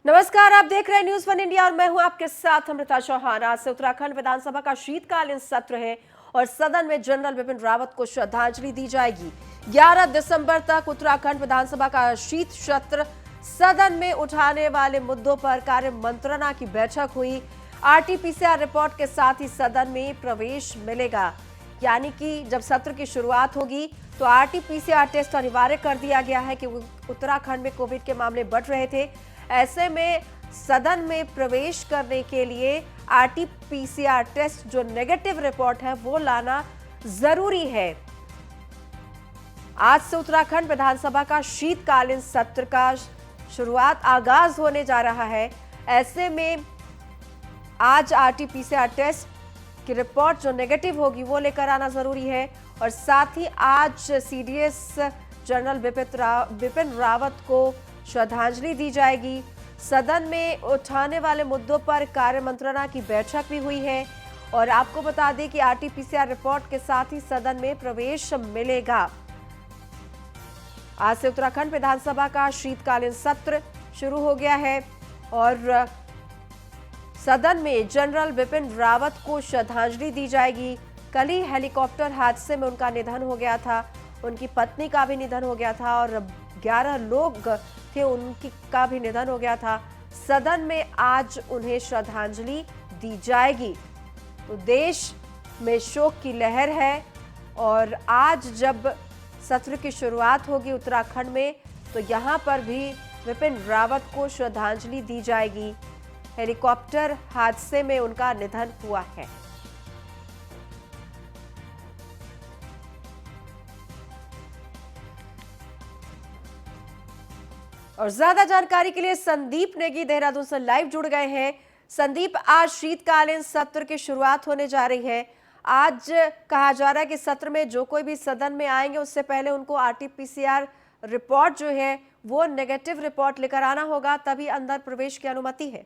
नमस्कार, आप देख रहे हैं न्यूज वन इंडिया और मैं हूं आपके साथ अमृता चौहान। आज से उत्तराखंड विधानसभा का शीतकालीन सत्र है और सदन में जनरल बिपिन रावत को श्रद्धांजलि दी जाएगी। 11 दिसंबर तक उत्तराखंड विधानसभा का शीत सत्र सदन में उठाने वाले मुद्दों पर कार्य मंत्रणा की बैठक हुई। आरटी-पीसीआर रिपोर्ट के साथ ही सदन में प्रवेश मिलेगा, यानी कि जब सत्र की शुरुआत होगी तो आरटी-पीसीआर टेस्ट अनिवार्य कर दिया गया है कि उत्तराखंड में कोविड के मामले बढ़ रहे थे। ऐसे में सदन में प्रवेश करने के लिए आरटी-पीसीआर टेस्ट जो नेगेटिव रिपोर्ट है वो लाना जरूरी है। आज से उत्तराखंड विधानसभा का शीतकालीन सत्र का आगाज होने जा रहा है। ऐसे में आज आरटी-पीसीआर टेस्ट की रिपोर्ट जो नेगेटिव होगी वो लेकर आना जरूरी है और साथ ही आज सीडीएस जनरल बिपिन रावत को श्रद्धांजलि दी जाएगी। सदन में उठाने वाले मुद्दों पर कार्य मंत्रणा की बैठक भी हुई है और आपको बता दें कि आरटी-पीसीआर रिपोर्ट के साथ ही सदन में प्रवेश मिलेगा। आज से उत्तराखंड विधानसभा का शीतकालीन सत्र शुरू हो गया है और सदन में जनरल बिपिन रावत को श्रद्धांजलि दी जाएगी। कल ही हेलीकॉप्टर हादसे में उनका निधन हो गया था, उनकी पत्नी का भी निधन हो गया था और 11 लोग थे उनकी का भी निधन हो गया था। सदन में आज उन्हें श्रद्धांजलि दी जाएगी। तो देश में शोक की लहर है और आज जब सत्र की शुरुआत होगी उत्तराखंड में तो यहां पर भी बिपिन रावत को श्रद्धांजलि दी जाएगी। हेलीकॉप्टर हादसे में उनका निधन हुआ है। और ज्यादा जानकारी के लिए संदीप नेगी देहरादून से लाइव जुड़ गए हैं। संदीप, आज शीतकालीन सत्र की शुरुआत होने जा रही है। आज कहा जा रहा है कि सत्र में जो कोई भी सदन में आएंगे उससे पहले उनको आरटी-पीसीआर रिपोर्ट जो है वो नेगेटिव रिपोर्ट लेकर आना होगा, तभी अंदर प्रवेश की अनुमति है।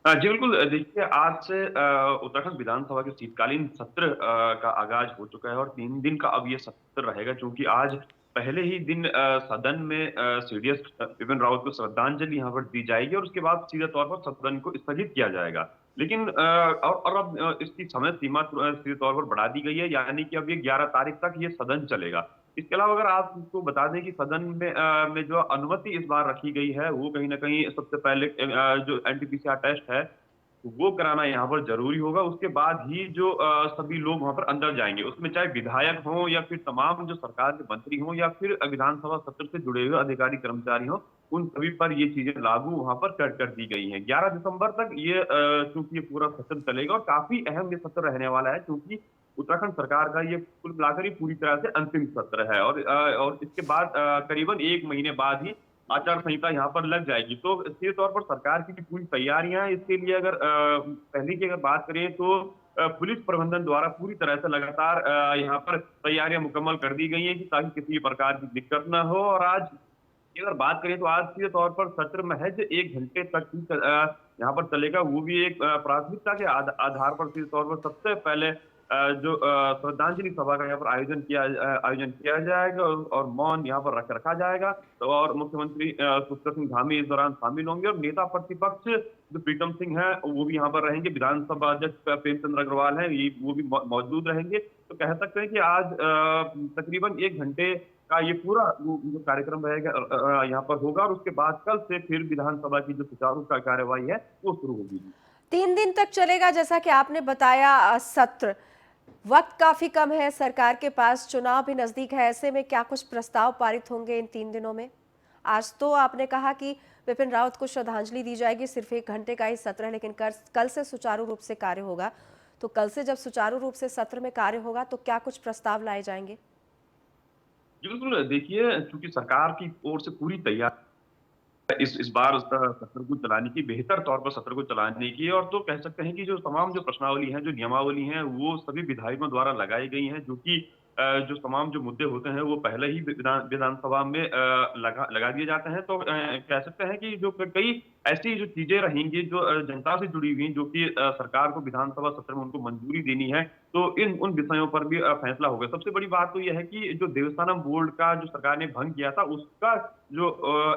जी बिल्कुल। देखिए, आज से उत्तराखंड विधानसभा के शीतकालीन सत्र का आगाज हो चुका है और 3 दिन का अब ये सत्र रहेगा, क्योंकि आज पहले ही दिन सदन में सीडीएस बिपिन रावत को श्रद्धांजलि यहाँ पर दी जाएगी और उसके बाद सीधे तौर पर सदन को स्थगित किया जाएगा। लेकिन और अब इसकी समय सीमा सीधे तौर पर बढ़ा दी गई है, यानी कि अब ये 11 तारीख तक ये सदन चलेगा। इसके अलावा अगर आपको बता दें कि सदन में जो अनुमति इस बार रखी गई है वो कहीं न कहीं सबसे पहले जो एनटीपीसीआर टेस्ट है वो कराना यहाँ पर ज़रूरी होगा। उसके बाद ही जो सभी लोग वहाँ पर अंदर जाएँगे, उसमें चाहे विधायक हों या फिर तमाम जो सरकार के मंत्री हों या फिर विधानसभा सत्र से जुड़े हुए अधिकारी कर्मचारी हों, उन सभी पर ये चीज़ें लागू वहाँ पर कर दी गई हैं। 11 दिसंबर तक ये चूँकि ये पूरा सत्र चलेगा और काफ़ी अहम ये सत्र रहने वाला है, क्योंकि उत्तराखंड सरकार का ये कुल मिलाकर ही पूरी तरह से अंतिम सत्र है और इसके बाद करीबन 1 महीने बाद ही आचार संहिता यहाँ पर लग जाएगी। तो सीधे तौर पर सरकार की भी पूरी तैयारियां हैं। इसके लिए अगर पहले की अगर बात करें तो पुलिस प्रबंधन द्वारा पूरी तरह से लगातार यहाँ पर तैयारियां मुकम्मल कर दी गई हैं कि ताकि किसी प्रकार की दिक्कत ना हो। और आज की अगर बात करें तो आज सीधे तौर पर सत्र महज 1 घंटे तक ही यहाँ पर चलेगा। वो भी एक प्राथमिकता के आधार पर सीधे तौर पर सबसे पहले जो श्रद्धांजलि सभा का यहाँ पर आयोजन किया जाएगा और मौन यहाँ पर रखा जाएगा। तो और मुख्यमंत्री सुखविंदर सिंह धामी इस दौरान शामिल होंगे और नेता प्रतिपक्ष जो प्रीतम सिंह हैं वो भी यहाँ पर रहेंगे। विधानसभा अध्यक्ष प्रेमचंद अग्रवाल हैं, ये वो भी मौजूद रहेंगे। तो कह सकते हैं कि आज तकरीबन 1 घंटे का ये पूरा जो कार्यक्रम रहेगा यहाँ पर होगा और उसके बाद कल से फिर विधानसभा की जो सुचारू कार्यवाही है वो शुरू होगी। 3 दिन तक चलेगा जैसा कि आपने बताया सत्र। वक्त काफी कम है सरकार के पास, चुनाव भी नजदीक है। ऐसे में क्या कुछ प्रस्ताव पारित होंगे इन 3 दिनों में? आज तो आपने कहा कि बिपिन रावत को श्रद्धांजलि दी जाएगी, सिर्फ 1 घंटे का ही सत्र है, लेकिन कल से सुचारू रूप से कार्य होगा। तो कल से जब सुचारू रूप से सत्र में कार्य होगा तो क्या कुछ प्रस्ताव लाए जाएंगे? जी बिल्कुल। देखिए, चूंकि सरकार की ओर से पूरी तैयारी इस बार सत्र को चलाने की, बेहतर तौर पर सत्र को चलाने की, और तो कह सकते हैं कि जो तमाम जो प्रश्नावली हैं, जो नियमावली हैं, वो सभी विधायकों द्वारा लगाई गई हैं, जो कि जो तमाम जो मुद्दे होते हैं वो पहले ही विधानसभा में लगा दिए जाते हैं। तो कह सकते हैं कि जो कई ऐसी जो चीजें रहेंगी जो जनता से जुड़ी हुई, जो कि सरकार को विधानसभा सत्र में उनको मंजूरी देनी है, तो इन उन विषयों पर भी फैसला होगा। सबसे बड़ी बात तो यह है कि जो देवस्थानम बोर्ड का जो सरकार ने भंग किया था, उसका जो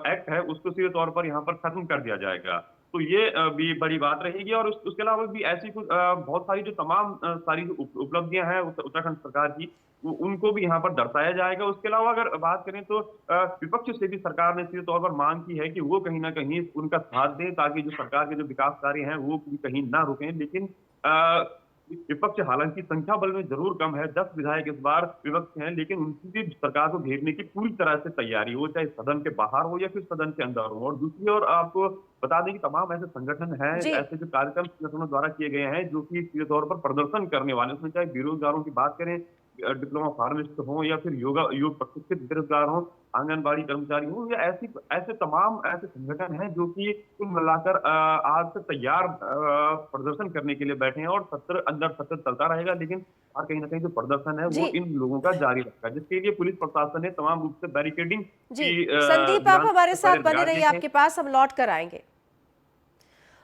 एक्ट है उसको सीधे तौर पर यहाँ पर खत्म कर दिया जाएगा। तो ये भी बड़ी बात रहेगी। और उसके अलावा भी ऐसी कुछ बहुत सारी जो तमाम सारी जो उपलब्धियां हैं उत्तराखंड सरकार की, उनको भी यहाँ पर दर्शाया जाएगा। उसके अलावा अगर बात करें तो विपक्ष से भी सरकार ने सीधे तौर पर मांग की है कि वो कहीं न कहीं उनका साथ दें, ताकि जो सरकार के जो विकास कार्य हैं वो भी कहीं ना रुकें। लेकिन विपक्ष हालांकि संख्या बल में जरूर कम है, 10 विधायक इस बार विपक्ष हैं, लेकिन उनकी भी सरकार को घेरने की पूरी तरह से तैयारी हो, चाहे सदन के बाहर हो या फिर सदन के अंदर हो। और दूसरी ओर आपको बता दें कि तमाम ऐसे संगठन हैं, जी। ऐसे जो कार्यक्रम संगठनों द्वारा किए गए हैं, जो कि सीधे तौर पर प्रदर्शन करने वाले, उसमें चाहे बेरोजगारों की बात करें, डिप्लोमा फार्मासिस्ट हों या फिर योग प्रशिक्षित बेरोजगार हों, आंगनबाड़ी कर्मचारी हों, या ऐसी ऐसे तमाम ऐसे संगठन हैं जो कि कुल मिलाकर आज से तैयार प्रदर्शन करने के लिए बैठे हैं। और सत्र चलता रहेगा, लेकिन और कहीं न कहीं जो प्रदर्शन है जी। वो इन लोगों का जारी रखा है, जिसके लिए पुलिस प्रशासन ने तमाम रूप से बैरिकेडिंग जी, की संदीप आप हमारे विधानसभा से साथ पहले बने लगा रहिए, दिए थे। आपके पास हम लौट कर आएंगे।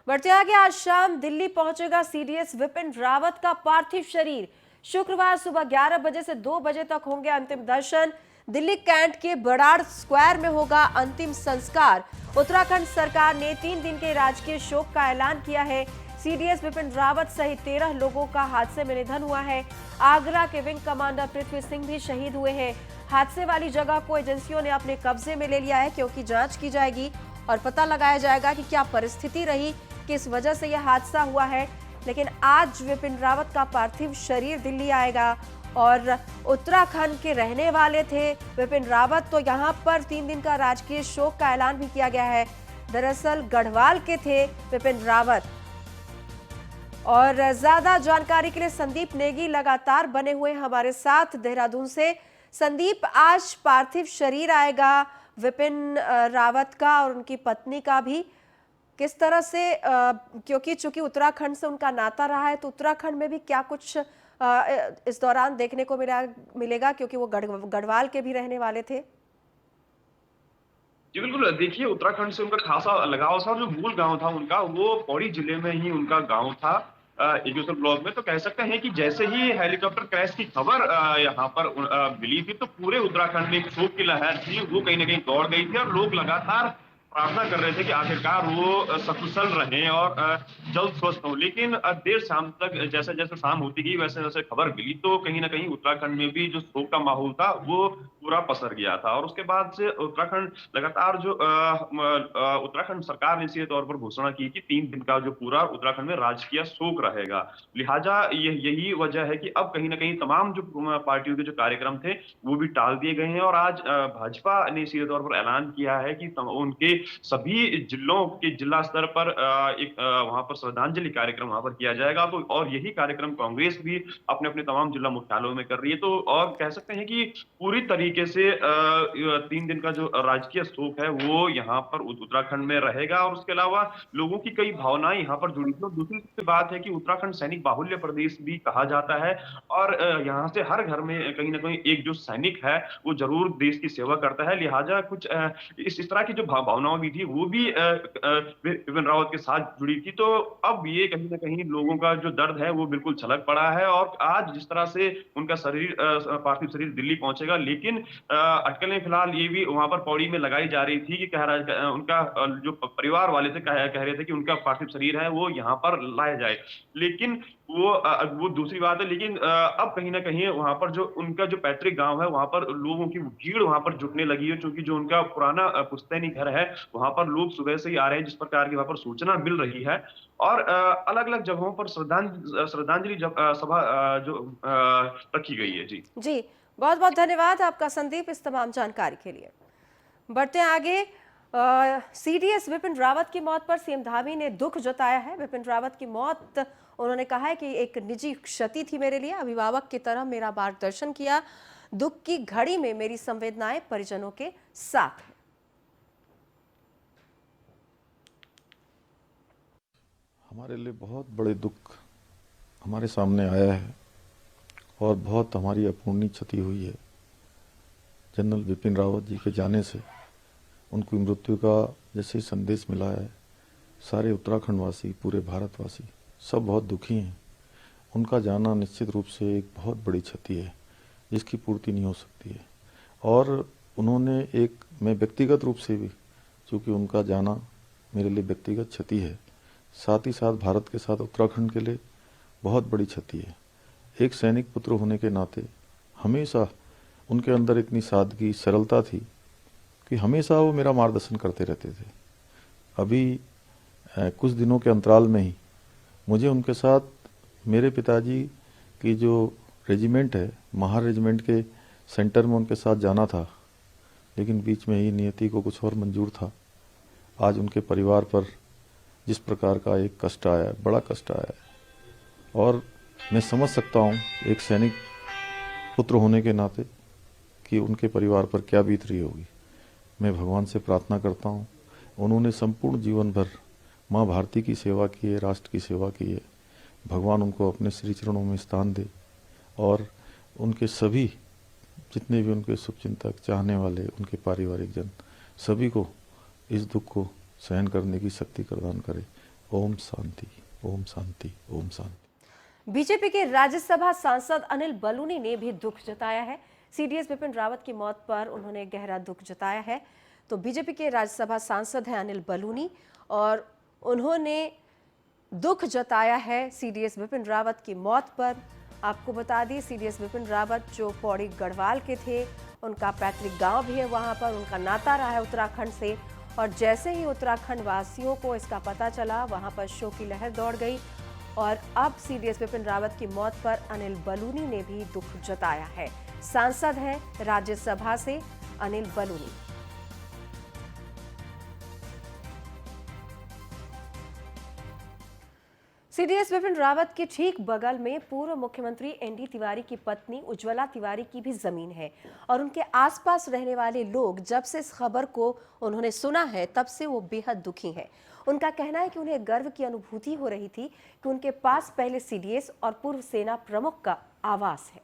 बढ़ते आगे, आज शाम दिल्ली पहुंचेगा सीडीएस विपिन रावत का पार्थिव शरीर। शुक्रवार सुबह 11 बजे से 2 बजे तक होंगे अंतिम दर्शन। दिल्ली कैंट के बराड़ स्क्वायर में होगा अंतिम संस्कार। उत्तराखंड सरकार ने 3 दिन के राजकीय शोक का ऐलान किया है। सीडीएस विपिन रावत सहित 13 लोगों का हादसे में निधन हुआ है। आगरा के विंग कमांडर पृथ्वी सिंह भी शहीद हुए हैं। हादसे वाली जगह को एजेंसियों ने अपने कब्जे में ले लिया है, क्योंकि जांच की जाएगी और पता लगाया जाएगा कि क्या परिस्थिति रही, किस वजह से यह हादसा हुआ है। लेकिन आज विपिन रावत का पार्थिव शरीर दिल्ली आएगा और उत्तराखंड के रहने वाले थे विपिन रावत, तो यहाँ पर 3 दिन का राजकीय शोक का ऐलान भी किया गया है। दरअसल गढ़वाल के थे विपिन रावत। और ज्यादा जानकारी के लिए संदीप नेगी लगातार बने हुए हमारे साथ देहरादून से। संदीप, आज पार्थिव शरीर आएगा विपिन रावत का और उनकी पत्नी का भी, किस तरह से क्योंकि चूंकि उत्तराखंड से उनका नाता रहा है, तो उत्तराखंड में भी क्या कुछ इस दौरान देखने को मिलेगा, क्योंकि वो गढ़वाल के भी रहने वाले थे। जी, बिल्कुल। देखिए, उत्तराखंड से उनका खासा लगाव था, और जो मूल गाँव था उनका, वो पौड़ी जिले में ही उनका गाँव था, एजुकेशन ब्लॉक में। तो कह सकते हैं कि जैसे ही हेलीकॉप्टर क्रैश की खबर यहाँ पर मिली थी, तो पूरे उत्तराखंड में एक शोक की लहर थी, वो कहीं न कहीं दौड़ गई थी। और लोग लगातार प्रार्थना कर रहे थे कि आखिरकार वो सकुशल रहें और जल्द स्वस्थ हों। लेकिन देर शाम तक, जैसे-जैसे शाम होती गई, वैसे-वैसे खबर मिली, तो कहीं न कहीं उत्तराखंड में भी जो शोक का माहौल था, वो पूरा पसर गया था। और उसके बाद से उत्तराखंड लगातार जो उत्तराखंड सरकार ने सीधे तौर पर घोषणा की कि 3 दिन का जो पूरा उत्तराखंड में राजकीय शोक रहेगा। लिहाजा यही वजह है कि अब कहीं न कहीं तमाम जो पार्टियों के जो कार्यक्रम थे, वो भी टाल दिए गए हैं। और आज भाजपा ने सीधे तौर पर ऐलान किया है कि उनके सभी जिलों के जिला स्तर पर एक वहाँ पर श्रद्धांजलि कार्यक्रम वहाँ पर किया जाएगा। तो और यही कार्यक्रम कांग्रेस भी अपने-अपने तमाम जिला मुख्यालयों में कर रही है। तो और कह सकते हैं कि पूरी तरीके से 3 दिन का जो राजकीय शोक है, वो यहाँ पर उत्तराखंड में रहेगा। और उसके अलावा लोगों की कई भावनाएँ यहाँ पर जुड़ी थी। और दूसरी सबसे बात है कि उत्तराखंड सैनिक बाहुल्य प्रदेश भी कहा जाता है, और यहाँ से हर घर में कहीं न कहीं एक जो सैनिक है, वो ज़रूर देश की सेवा करता है। लिहाजा कुछ इस तरह की जो भावनाएँ भी थी, वो भी विपिन रावत के साथ जुड़ी थी। तो अब ये कहीं न कहीं लोगों का जो दर्द है, वो बिल्कुल छलक पड़ा है। और आज जिस तरह से उनका शरीर पार्थिव शरीर दिल्ली पहुँचेगा, लेकिन अटकलें फिलहाल ये भी वहाँ पर पौड़ी में लगाई जा रही थी कि उनका जो परिवार वाले थे कह रहे थे कि उनका पार्थिव शरीर है वो यहाँ पर लाया जाए। लेकिन वो दूसरी बात है, लेकिन अब कहीं न कहीं वहाँ पर जो उनका जो पैतृक गाँव है, वहाँ पर लोगों की भीड़ वहाँ पर जुटने लगी है, क्योंकि जो उनका पुराना पुश्तैनी घर है, वहाँ पर लोग सुबह से ही आ रहे हैं, जिस प्रकार की वहाँ पर सूचना मिल रही है। और अलग-अलग जगहों पर श्रद्धांजलि सभा रखी गई है। जी। जी, बहुत बहुत धन्यवाद आपका संदीप इस तमाम जानकारी के लिए। बढ़ते हैं आगे। सीडीएस विपिन रावत की मौत पर सीएम धामी ने दुख जताया है। विपिन रावत की मौत, उन्होंने कहा है कि एक निजी क्षति थी मेरे लिए, अभिभावक की तरह मेरा मार्गदर्शन किया, दुख की घड़ी में मेरी संवेदनाएं परिजनों के साथ हैं। हमारे लिए बहुत बड़े दुख हमारे सामने आया है, और बहुत हमारी अपूर्णीय क्षति हुई है। जनरल बिपिन रावत जी के जाने से उनकी मृत्यु का जैसे ही संदेश मिला है, सारे उत्तराखंड वासी, पूरे भारतवासी सब बहुत दुखी हैं। उनका जाना निश्चित रूप से एक बहुत बड़ी क्षति है जिसकी पूर्ति नहीं हो सकती है। और उन्होंने मैं व्यक्तिगत रूप से भी, चूँकि उनका जाना मेरे लिए व्यक्तिगत क्षति है, साथ ही साथ भारत के साथ उत्तराखंड के लिए बहुत बड़ी क्षति है। एक सैनिक पुत्र होने के नाते हमेशा उनके अंदर इतनी सादगी, सरलता थी कि हमेशा वो मेरा मार्गदर्शन करते रहते थे। अभी कुछ दिनों के अंतराल में ही मुझे उनके साथ मेरे पिताजी की जो रेजिमेंट है, महार रेजिमेंट के सेंटर में उनके साथ जाना था, लेकिन बीच में ही नियति को कुछ और मंजूर था। आज उनके परिवार पर जिस प्रकार का एक कष्ट आया है, बड़ा कष्ट आया है, और मैं समझ सकता हूँ एक सैनिक पुत्र होने के नाते कि उनके परिवार पर क्या बीत रही होगी। मैं भगवान से प्रार्थना करता हूँ, उन्होंने संपूर्ण जीवन भर माँ भारती की सेवा की है, राष्ट्र की सेवा की है। भगवान उनको अपने श्री चरणों में स्थान दे और उनके सभी जितने भी उनके शुभचिंतक, चाहने वाले, उनके पारिवारिक जन, सभी को इस दुख को सहन करने की शक्ति प्रदान करे। ओम शांति, ओम शांति, ओम शांति। बीजेपी के राज्यसभा सांसद अनिल बलूनी ने भी दुख जताया है। सीडीएस बिपिन रावत की मौत पर उन्होंने गहरा दुख जताया है। तो बीजेपी के राज्यसभा सांसद हैं अनिल बलूनी और उन्होंने दुख जताया है सीडीएस बिपिन रावत की मौत पर। आपको बता दें, सीडीएस बिपिन रावत जो पौड़ी गढ़वाल के थे, उनका पैतृक गांव भी है वहां पर, उनका नाता रहा है उत्तराखंड से। और जैसे ही उत्तराखंड वासियों को इसका पता चला, वहां पर शोक की लहर दौड़ गई। और अब सीडीएस बिपिन रावत की मौत पर अनिल बलूनी ने भी दुख जताया है। सांसद हैं राज्यसभा से अनिल बलूनी। सीडीएस बिपिन रावत के ठीक बगल में पूर्व मुख्यमंत्री एनडी तिवारी की पत्नी उज्ज्वला तिवारी की भी जमीन है और उनके आसपास रहने वाले लोग जब से इस खबर को उन्होंने सुना है तब से वो बेहद दुखी हैं। उनका कहना है कि उन्हें गर्व की अनुभूति हो रही थी कि उनके पास पहले सीडीएस और पूर्व सेना प्रमुख का आवास है।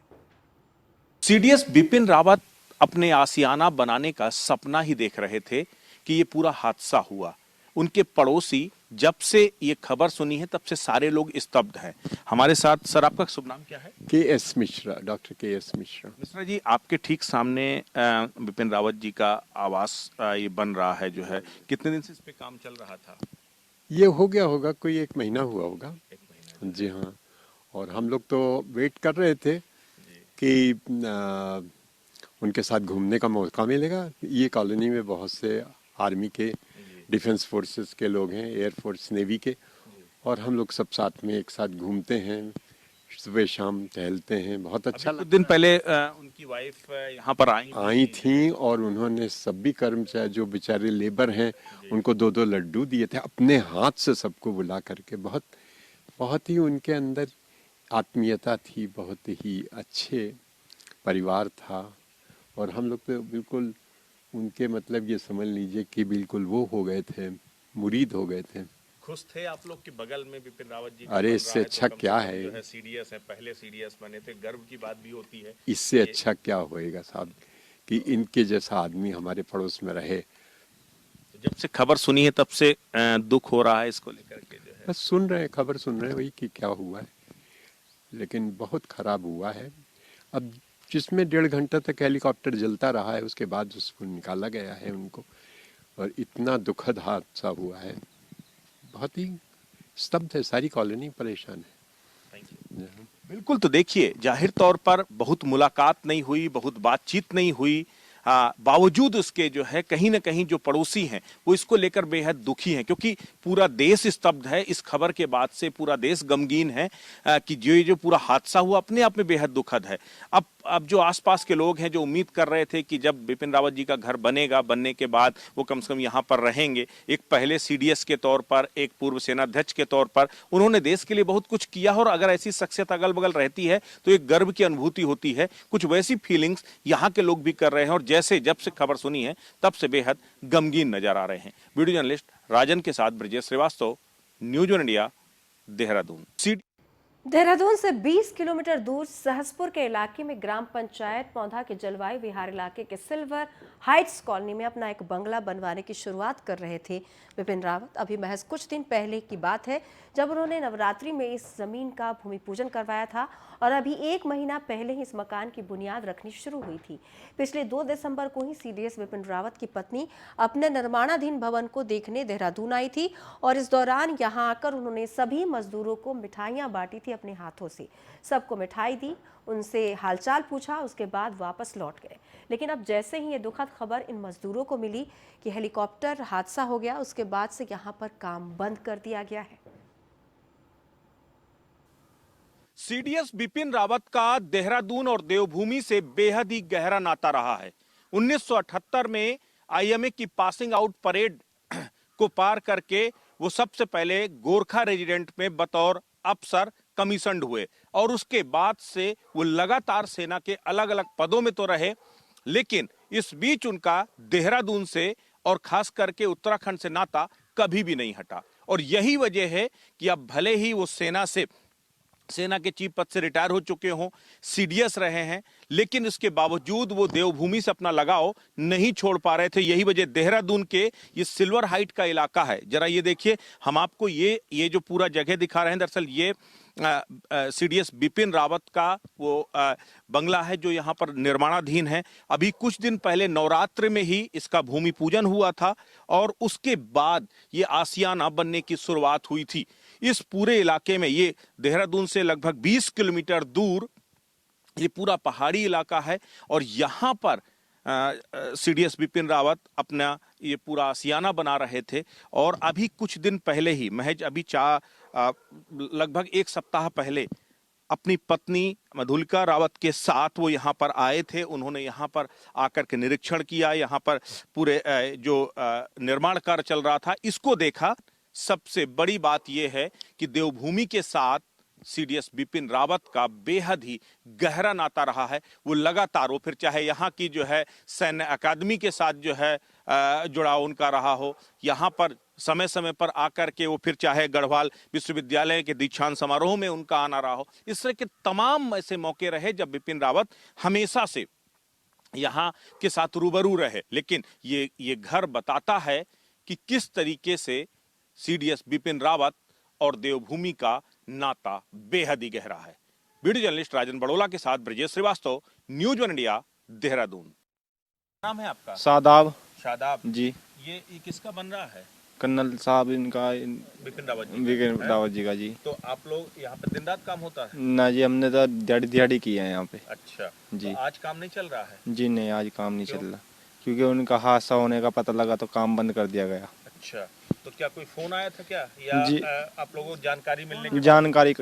सीडीएस बिपिन रावत अपने आशियाना बनाने का सपना ही देख रहे थे कि ये पूरा हादसा हुआ। उनके पड़ोसी जब से ये खबर सुनी है तब से सारे लोग स्तब्ध हैं। हमारे साथ सर, आपका शुभ नाम क्या है? K S. Mishra, doctor K S. Mishra. Mishra ji, आपके ठीक सामने बिपिन रावत जी का आवास ये बन रहा है जो है, कितने दिन से इस पे काम चल रहा था? ये हो गया होगा, कोई 1 महीना हुआ होगा। 1 महीना। जी हाँ, और हम लोग तो वेट कर रहे थे कि उनके साथ घूमने का मौका मिलेगा। ये कॉलोनी में बहुत से आर्मी के, डिफेंस फोर्सेस के लोग हैं, एयरफोर्स, नेवी के, और हम लोग सब साथ में एक साथ घूमते हैं, सुबह शाम टहलते हैं। बहुत अच्छा कुछ दिन पहले उनकी वाइफ यहाँ पर आई थी और उन्होंने सभी कर्मचारी जो बेचारे लेबर हैं उनको 2-2 लड्डू दिए थे अपने हाथ से, सबको बुला करके। बहुत ही उनके अंदर आत्मीयता थी, बहुत ही अच्छे परिवार था। और हम लोग तो बिल्कुल उनके, मतलब ये समझ लीजिए कि बिल्कुल वो हो गए थे, मुरीद हो गए थे। खुश थे आप लोग के बगल में बिपिन रावत जी? अरे इससे अच्छा क्या है, जो है सीडीएस है, पहले सीडीएस बने थे, गर्व की बात भी होती है। इससे अच्छा क्या होएगा साहब कि इनके जैसा आदमी हमारे पड़ोस में रहे। जब से खबर सुनी है तब से दुख हो रहा है इसको लेकर के जो है। बस सुन रहे हैं, खबर सुन रहे हैं वही कि क्या हुआ है, लेकिन बहुत खराब हुआ है। अब जिसमें 1.5 घंटा तक हेलीकॉप्टर जलता रहा है, उसके बाद उसको निकाला गया है उनको, और इतना दुखद हादसा हुआ है। बहुत ही स्तब्ध है, सारी कॉलोनी परेशान है। बिल्कुल, तो देखिए, जाहिर तौर पर बहुत मुलाकात नहीं हुई, बहुत बातचीत नहीं हुई, बावजूद उसके जो है कहीं ना कहीं जो पड़ोसी हैं वो इसको लेकर बेहद दुखी हैं, क्योंकि पूरा देश स्तब्ध है। इस खबर के बाद से पूरा देश गमगीन है कि जो पूरा हादसा हुआ अपने आप में बेहद दुखद है। अब जो आसपास के लोग हैं जो उम्मीद कर रहे थे कि जब बिपिन रावत जी का घर बनेगा, बनने के बाद वो कम से कम यहाँ पर रहेंगे, एक पहले सीडीएस के तौर पर, एक पूर्व सेनाध्यक्ष के तौर पर उन्होंने देश के लिए बहुत कुछ किया, और अगर ऐसी शख्सियत अगल बगल रहती है तो एक गर्व की अनुभूति होती है। कुछ वैसी फीलिंग्स यहाँ के लोग भी कर रहे हैं, और जैसे जब से खबर सुनी है तब से बेहद गमगीन नजर आ रहे हैं। वीडियो जर्नलिस्ट राजन के साथ Brajesh Srivastava, news one India, Dehradun. Dehradun से 20 किलोमीटर दूर सहसपुर के इलाके में ग्राम पंचायत पौधा के जलवायु विहार इलाके के सिल्वर हाइट्स कॉलोनी में अपना एक बंगला बनवाने की शुरुआत कर रहे थे विपिन रावत। अभी महज कुछ दिन पहले की बात है जब उन्होंने नवरात्रि में इस जमीन का भूमि पूजन करवाया था और अभी 1 महीना पहले ही इस मकान की बुनियाद रखनी शुरू हुई थी। पिछले 2 दिसंबर को ही सीडीएस विपिन रावत की पत्नी अपने निर्माणाधीन भवन को देखने देहरादून आई थी और इस दौरान यहां आकर उन्होंने सभी मजदूरों को मिठाइयां बांटी थी अपने हाथों से। सबको मिठाई दी, उनसे हालचाल पूछा, उसके बाद वापस लौट गए। लेकिन अब जैसे ही ये दुखद खबर इन मजदूरों को मिली कि हेलीकॉप्टर हादसा हो गया, उसके बाद से यहां पर काम बंद कर दिया गया है। सीडीएस बिपिन रावत का देहरादून और देवभूमि से बेहद ही गहरा नाता रहा है। 1978 में आईएमए की पासिंग आउट परेड को पार करके वो सबसे पहले गोरखा रेजिडेंट में बतौर अफसर कमीशन्ड हुए और उसके बाद से वो लगातार सेना के अलग अलग पदों में तो रहे, लेकिन इस बीच उनका देहरादून से और खास करके उत्तराखंड से नाता कभी भी नहीं हटा। और यही वजह है कि अब भले ही वो सेना के चीफ पद से रिटायर हो चुके हों, सीडीएस रहे हैं, लेकिन इसके बावजूद वो देवभूमि से अपना लगाव नहीं छोड़ पा रहे थे। यही वजह देहरादून के ये सिल्वर हाइट का इलाका है। जरा ये देखिए, हम आपको ये जो पूरा जगह दिखा रहे हैं, दरअसल ये सीडीएस बिपिन रावत का वो बंगला है जो यहाँ पर निर्माणाधीन है। अभी कुछ दिन पहले नवरात्र में ही इसका भूमि पूजन हुआ था और उसके बाद ये आसियाना बनने की शुरुआत हुई थी। इस पूरे इलाके में, ये देहरादून से लगभग 20 किलोमीटर दूर ये पूरा पहाड़ी इलाका है और यहाँ पर सीडीएस बिपिन रावत अपना ये पूरा आसियाना बना रहे थे। और अभी कुछ दिन पहले ही, महज अभी लगभग 1 सप्ताह पहले अपनी पत्नी मधुलिका रावत के साथ वो यहाँ पर आए थे। उन्होंने यहाँ पर आकर के निरीक्षण किया, यहाँ पर पूरे जो निर्माण कार्य चल रहा था इसको देखा। सबसे बड़ी बात यह है कि देवभूमि के साथ सीडीएस बिपिन रावत का बेहद ही गहरा नाता रहा है। वो लगातार, वो फिर चाहे यहाँ की जो है सैन्य अकादमी के साथ जो है जुड़ाव उनका रहा हो, यहाँ पर समय समय पर आकर के वो फिर चाहे गढ़वाल विश्वविद्यालय के दीक्षांत समारोह में उनका आना रहा हो, इस तरह के तमाम ऐसे मौके रहे जब बिपिन रावत हमेशा से यहाँ के साथ रूबरू रहे। लेकिन ये घर बताता है कि किस तरीके से सीडीएस बिपिन रावत और देवभूमि का नाता बेहद ही गहरा है। वीडियो जर्नलिस्ट राजन बड़ोला के साथ ब्रजेश श्रीवास्तव, न्यूज़ 1 इंडिया, देहरादून। नाम है आपका? शादाब। शादाब जी। ये किसका बन रहा है? कर्नल साहब इनका, बिपिन रावत जी। बिपिन रावत जी का जी। तो आप लोग यहाँ पे दिन रात काम होता है? ना जी, हमने तो दिहाड़ी की है यहाँ पे। अच्छा जी। तो आज काम नहीं चल रहा है? जी नहीं, आज काम नहीं चल रहा क्योंकि उनका हादसा होने का पता लगा तो काम बंद कर दिया गया। अच्छा, तो क्या कोई फोन आया था क्या, या जी। आप लोगों को जानकारी मिलने के जानकारी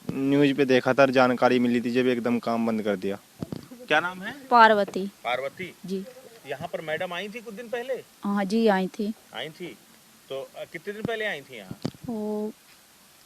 न्यूज पे देखा था, जानकारी मिली थी जब एकदम काम बंद कर दिया। क्या नाम है? पार्वती। पार्वती जी। यहाँ पर मैडम आई थी कुछ दिन पहले? हाँ जी, आई थी। आई थी, तो कितने दिन पहले आई थी यहाँ? वो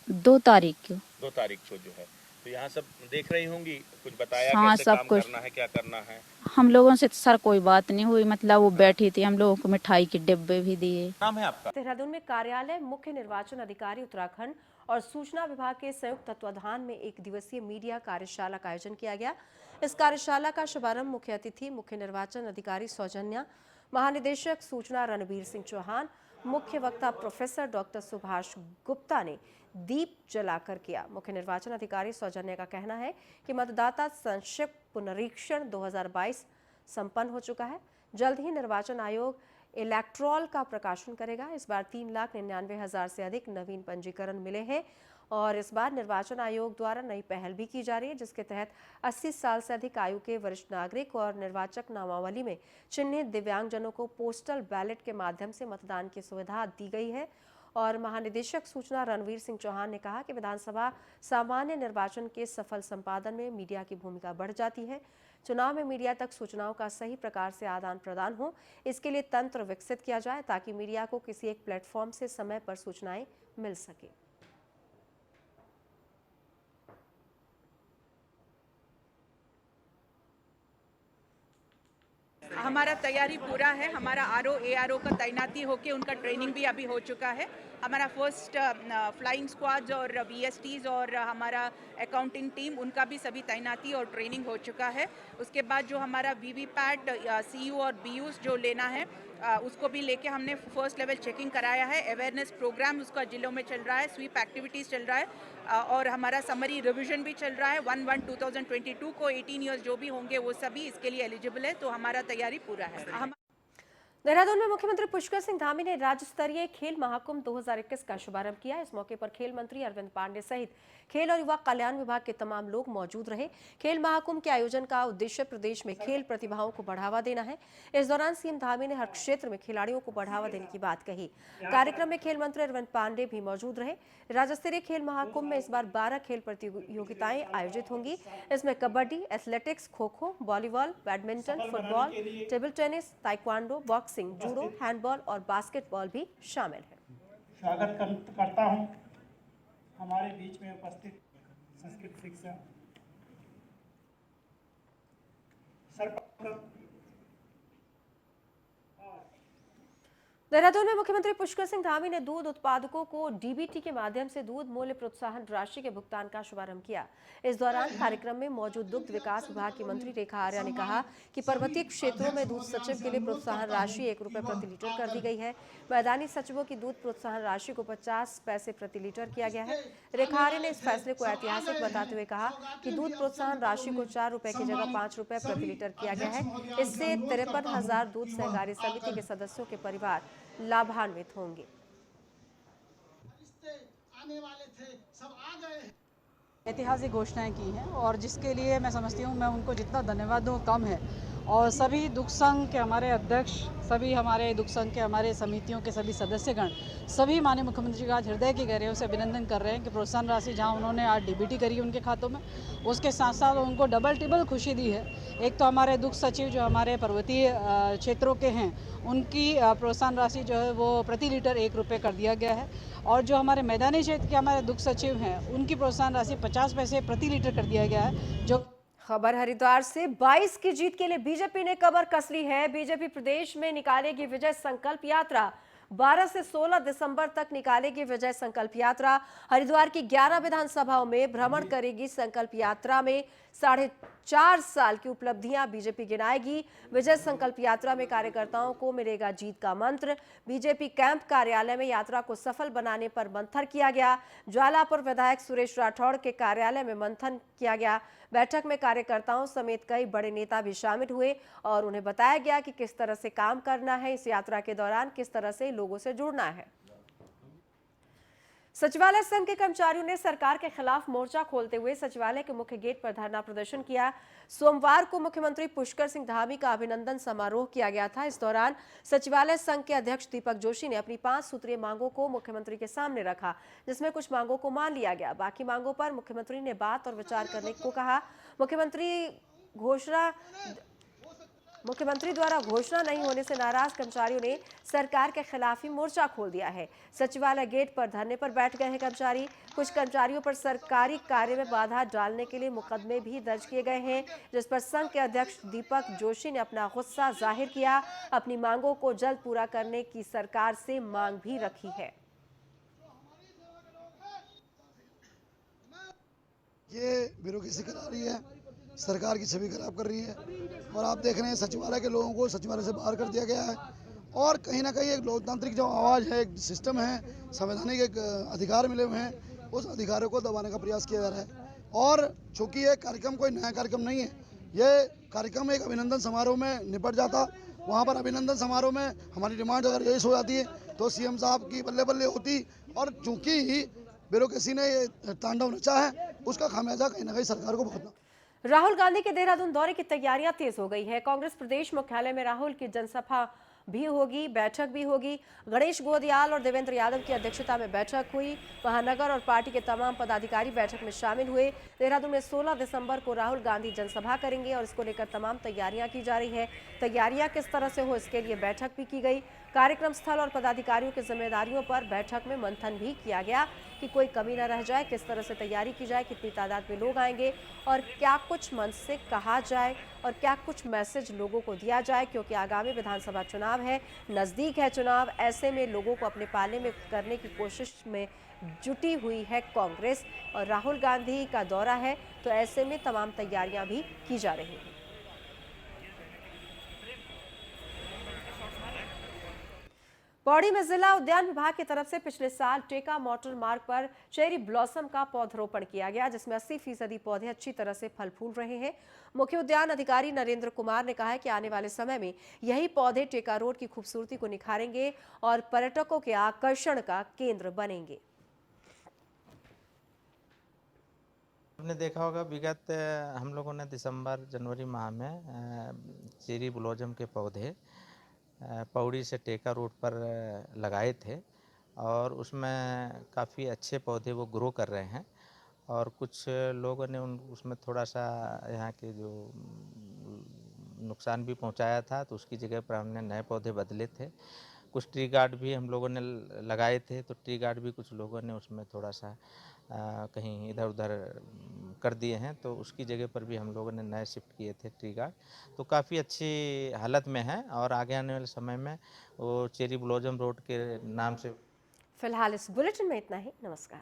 2 तारीख को। 2 तारीख को जो है, तो यहाँ सब देख रही होंगी, कुछ बताया हाँ, कैसे सब काम कुछ करना है, क्या करना है? हम लोगों से सर कोई बात नहीं हुई, मतलब वो बैठी थी, हम लोगों को मिठाई के डिब्बे भी दिए। नाम है आपका? देहरादून में कार्यालय मुख्य निर्वाचन अधिकारी उत्तराखंड और सूचना विभाग के संयुक्त तत्वाधान में 1 दिवसीय मीडिया कार्यशाला का आयोजन किया गया। इस कार्यशाला का शुभारंभ मुख्य अतिथि मुख्य निर्वाचन अधिकारी सौजन्या, महानिदेशक सूचना रणबीर सिंह चौहान, मुख्य वक्ता प्रोफेसर डॉक्टर सुभाष गुप्ता ने दीप जलाकर किया। मुख्य निर्वाचन अधिकारी सौजन्या का कहना है कि मतदाता संक्षिप्त पुनरीक्षण 2022 संपन्न हो चुका है। जल्द ही निर्वाचन आयोग इलेक्ट्रॉल का प्रकाशन करेगा। इस बार 3,99,000 से अधिक नवीन पंजीकरण मिले हैं और इस बार निर्वाचन आयोग द्वारा नई पहल भी की जा रही है, जिसके तहत 80 साल से अधिक आयु के वरिष्ठ नागरिक और निर्वाचक नामावली में चिन्हित दिव्यांगजनों को पोस्टल बैलेट के माध्यम से मतदान की सुविधा दी गई है। और महानिदेशक सूचना रणवीर सिंह चौहान ने कहा कि विधानसभा सामान्य निर्वाचन के सफल संपादन में मीडिया की भूमिका बढ़ जाती है। चुनाव में मीडिया तक सूचनाओं का सही प्रकार से आदान प्रदान हो, इसके लिए तंत्र विकसित किया जाए ताकि मीडिया को किसी एक प्लेटफॉर्म से समय पर सूचनाएं मिल सके। हमारा तैयारी पूरा है। हमारा आरओ एआरओ का तैनाती होके उनका ट्रेनिंग भी अभी हो चुका है। हमारा फर्स्ट फ्लाइंग स्क्वाड्स और वीएसटीज और हमारा अकाउंटिंग टीम, उनका भी सभी तैनाती और ट्रेनिंग हो चुका है। उसके बाद जो हमारा वीवीपैट सीयू और बीयूस जो लेना है उसको भी लेके हमने फर्स्ट लेवल चेकिंग कराया है। अवेयरनेस प्रोग्राम उसका जिलों में चल रहा है, स्वीप एक्टिविटीज़ चल रहा है और हमारा समरी रिवीजन भी चल रहा है। 1/1/2022 को 18 ईयर्स जो भी होंगे वो सभी इसके लिए एलिजिबल है। तो हमारा तैयारी पूरा है। देहरादून में मुख्यमंत्री पुष्कर सिंह धामी ने राज्य स्तरीय खेल महाकुंभ 2021 का शुभारंभ किया। इस मौके पर खेल मंत्री अरविंद पांडे सहित खेल और युवा कल्याण विभाग के तमाम लोग मौजूद रहे। खेल महाकुंभ के आयोजन का उद्देश्य प्रदेश में खेल प्रतिभाओं को बढ़ावा देना है। इस दौरान सीएम धामी ने हर क्षेत्र में खिलाड़ियों को बढ़ावा देने की बात कही। कार्यक्रम में खेल मंत्री अरविंद पांडे भी मौजूद रहे। राज्य स्तरीय खेल महाकुंभ में इस बार 12 खेल प्रतियोगिताएं आयोजित होंगी। इसमें kabaddi, athletics, kho kho, volleyball, badminton, football, table tennis, taekwondo, boxing, judo, handball और बास्केटबॉल भी शामिल है। स्वागत करता हूं हमारे बीच में उपस्थित संस्कृत शिक्षक देहरादून में मुख्यमंत्री पुष्कर सिंह धामी ने दूध उत्पादकों को डीबीटी के माध्यम से दूध मूल्य प्रोत्साहन राशि के भुगतान का शुभारंभ किया। इस दौरान कार्यक्रम में मौजूद दुग्ध विकास विभाग की मंत्री रेखा आर्या ने कहा कि पर्वतीय क्षेत्रों में दूध सचिव के लिए प्रोत्साहन राशि 1 रुपए प्रति लीटर कर दी गई है। मैदानी सचिवों की दूध प्रोत्साहन राशि को 50 पैसे प्रति लीटर किया गया है। रेखा आर्या ने इस फैसले को ऐतिहासिक बताते हुए कहा कि दूध प्रोत्साहन राशि को 4 रुपए की जगह 5 रुपए प्रति लीटर किया गया है। इससे 53,000 दूध सहकारी समिति के सदस्यों के परिवार लाभान्वित होंगे। ऐतिहासिक घोषणाएं की हैं और जिसके लिए मैं समझती हूँ मैं उनको जितना धन्यवाद दूँ कम है। और सभी दुग्ध संघ के हमारे अध्यक्ष, सभी हमारे दुग्ध संघ के हमारे समितियों के सभी सदस्यगण, सभी माननीय मुख्यमंत्री जी का आज हृदय की गहराइयों से अभिनंदन कर रहे हैं कि प्रोत्साहन राशि जहां उन्होंने आज डीबीटी करी उनके खातों में, उसके साथ साथ उनको डबल टिबल खुशी दी है। एक तो हमारे दुग्ध सचिव जो हमारे पर्वतीय क्षेत्रों के हैं उनकी प्रोत्साहन राशि जो है वो प्रति लीटर 1 रुपये कर दिया गया है और जो हमारे मैदानी क्षेत्र के हमारे दुग्ध सचिव हैं उनकी प्रोत्साहन राशि 50 पैसे प्रति लीटर कर दिया गया है। जो खबर हरिद्वार से 22 की जीत के लिए बीजेपी ने कमर कस ली है। बीजेपी प्रदेश में निकालेगी विजय संकल्प यात्रा। 12 से 16 दिसंबर तक निकालेगी विजय संकल्प यात्रा। हरिद्वार की 11 विधानसभाओं में भ्रमण करेगी। संकल्प यात्रा में 4.5 साल की उपलब्धियां बीजेपी गिनाएगी। विजय संकल्प यात्रा में कार्यकर्ताओं को मिलेगा जीत का मंत्र। बीजेपी कैंप कार्यालय में यात्रा को सफल बनाने पर मंथन किया गया। ज्वालापुर विधायक सुरेश राठौड़ के कार्यालय में मंथन किया गया। बैठक में कार्यकर्ताओं समेत कई बड़े नेता भी शामिल हुए और उन्हें बताया गया कि किस तरह से काम करना है, इस यात्रा के दौरान किस तरह से लोगों से जुड़ना है। सचिवालय संघ के कर्मचारियों ने सरकार के खिलाफ मोर्चा खोलते हुए सचिवालय के मुख्य गेट पर धरना प्रदर्शन किया। सोमवार को मुख्यमंत्री पुष्कर सिंह धामी का अभिनंदन समारोह किया गया था। इस दौरान सचिवालय संघ के अध्यक्ष दीपक जोशी ने अपनी 5 सूत्रीय मांगों को मुख्यमंत्री के सामने रखा, जिसमें कुछ मांगों को मान लिया गया। बाकी मांगों पर मुख्यमंत्री ने बात और विचार करने को कहा। मुख्यमंत्री द्वारा घोषणा नहीं होने से नाराज कर्मचारियों ने सरकार के खिलाफ ही मोर्चा खोल दिया है। सचिवालय गेट पर धरने पर बैठ गए हैं कर्मचारी। कुछ कर्मचारियों पर सरकारी कार्य में बाधा डालने के लिए मुकदमे भी दर्ज किए गए हैं, जिस पर संघ के अध्यक्ष दीपक जोशी ने अपना गुस्सा जाहिर किया। अपनी मांगों को जल्द पूरा करने की सरकार से मांग भी रखी है। ये ब्यूरोक्रेसी करा रही है, सरकार की छवि खराब कर रही है और आप देख रहे हैं सचिवालय के लोगों को सचिवालय से बाहर कर दिया गया है और कहीं ना कहीं एक लोकतांत्रिक जो आवाज़ है, एक सिस्टम है, संवैधानिक एक अधिकार मिले हुए हैं, उस अधिकारों को दबाने का प्रयास किया जा रहा है। और चूंकि ये कार्यक्रम कोई नया कार्यक्रम नहीं है, ये कार्यक्रम एक अभिनंदन समारोह में निपट जाता। वहाँ पर अभिनंदन समारोह में हमारी डिमांड अगर यही हो जाती है तो सीएम साहब की बल्ले बल्ले होती और चूंकि ब्यूरोक्रेसी ने ये तांडव नचा है, उसका खामियाजा कहीं ना कहीं सरकार को भुगतना। राहुल गांधी के देहरादून दौरे की तैयारियां तेज हो गई है। कांग्रेस प्रदेश मुख्यालय में राहुल की जनसभा भी होगी, बैठक भी होगी। गणेश गोदियाल और देवेंद्र यादव की अध्यक्षता में बैठक हुई। महानगर और पार्टी के तमाम पदाधिकारी बैठक में शामिल हुए। देहरादून में 16 दिसंबर को राहुल गांधी जनसभा करेंगे और इसको लेकर तमाम तैयारियां की जा रही है। तैयारियां किस तरह से हो, इसके लिए बैठक भी की गई। कार्यक्रम स्थल और पदाधिकारियों की जिम्मेदारियों पर बैठक में मंथन भी किया गया कि कोई कमी न रह जाए, किस तरह से तैयारी की जाए, कितनी तादाद में लोग आएंगे और क्या कुछ मंच से कहा जाए और क्या कुछ मैसेज लोगों को दिया जाए, क्योंकि आगामी विधानसभा चुनाव है, नजदीक है चुनाव। ऐसे में लोगों को अपने पाले में करने की कोशिश में जुटी हुई है कांग्रेस और राहुल गांधी का दौरा है, तो ऐसे में तमाम तैयारियां भी की जा रही हैं। पौड़ी में जिला उद्यान विभाग की तरफ से पिछले साल टेका मोटर मार्ग पर चेरी ब्लॉसम का पौधरोपण किया गया, जिसमें 80% पौधे अच्छी तरह से फल फूल रहे हैं। मुख्य उद्यान अधिकारी नरेंद्र कुमार ने कहा है कि आने वाले समय में यही पौधे टेका रोड की खूबसूरती को निखारेंगे और पर्यटकों के आकर्षण का केंद्र बनेंगे। आपने देखा होगा विगत हम लोगों ने दिसंबर जनवरी माह में चेरी ब्लॉसम के पौधे पौड़ी से टेका रोड पर लगाए थे और उसमें काफ़ी अच्छे पौधे वो ग्रो कर रहे हैं और कुछ लोगों ने उसमें थोड़ा सा यहाँ के जो नुकसान भी पहुँचाया था, तो उसकी जगह पर हमने नए पौधे बदले थे। कुछ ट्री गार्ड भी हम लोगों ने लगाए थे, तो ट्री गार्ड भी कुछ लोगों ने उसमें थोड़ा सा कहीं इधर उधर कर दिए हैं, तो उसकी जगह पर भी हम लोगों ने नए शिफ्ट किए थे ट्री गार्ड, तो काफ़ी अच्छी हालत में है और आगे आने वाले समय में वो चेरी ब्लॉसम रोड के नाम से। फिलहाल इस बुलेटिन में इतना ही। नमस्कार।